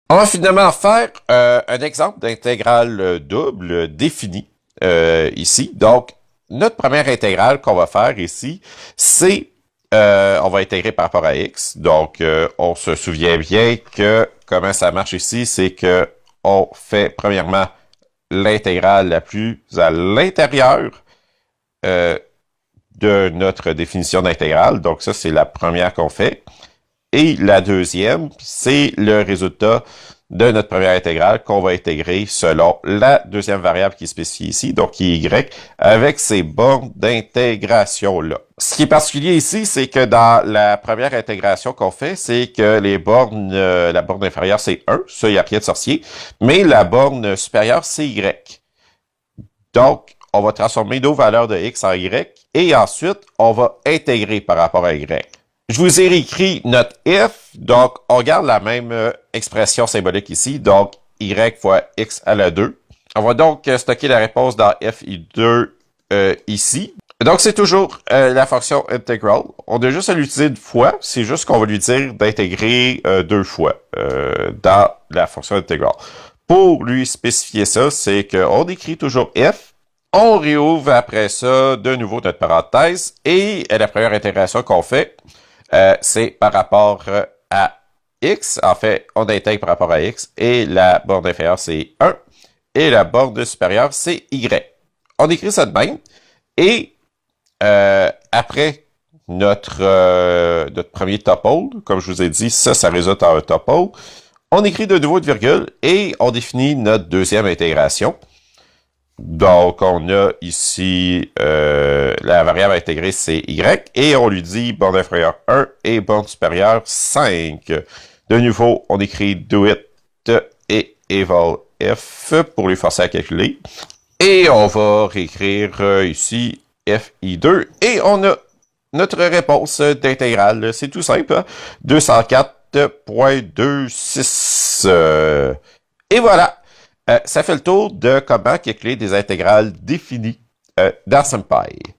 On va finalement faire un exemple d'intégrale double définie ici. Donc, notre première intégrale qu'on va faire ici, c'est on va intégrer par rapport à x. Donc, on se souvient bien que comment ça marche ici, c'est que on fait premièrement l'intégrale la plus à l'intérieur euh, de notre définition d'intégrale. Donc, ça, c'est la première qu'on fait. Et la deuxième, c'est le résultat de notre première intégrale qu'on va intégrer selon la deuxième variable qui est spécifiée ici, donc qui est y, avec ces bornes d'intégration-là. Ce qui est particulier ici, c'est que dans la première intégration qu'on fait, c'est que les bornes, la borne inférieure, c'est 1, ça, il n'y a rien de sorcier, mais la borne supérieure, c'est y. Donc, on va transformer nos valeurs de x en y, et ensuite, on va intégrer par rapport à y. Je vous ai réécrit notre if, donc on garde la même expression symbolique ici, donc y fois x à la 2. On va donc stocker la réponse dans fi2 ici. Donc c'est toujours la fonction integral. On a juste à l'utiliser une fois, c'est juste qu'on va lui dire d'intégrer deux fois dans la fonction integral. Pour lui spécifier ça, c'est qu'on écrit toujours if, on réouvre après ça de nouveau notre parenthèse, et la première intégration qu'on fait, c'est par rapport à x. En fait, on intègre par rapport à x et la borne inférieure, c'est 1 et la borne supérieure, c'est y. On écrit ça de même et après notre premier tuple, comme je vous ai dit, ça résulte en un tuple, on écrit de nouveau une virgule et on définit notre deuxième intégration. Donc, on a ici la variable intégrée, c'est y, et on lui dit borne inférieure 1 et borne supérieure 5. De nouveau, on écrit do it et eval f pour lui forcer à calculer. Et on va réécrire ici fi2, et on a notre réponse d'intégrale. C'est tout simple, hein? 204.26. Et voilà! Ça fait le tour de comment calculer des intégrales définies dans SymPy.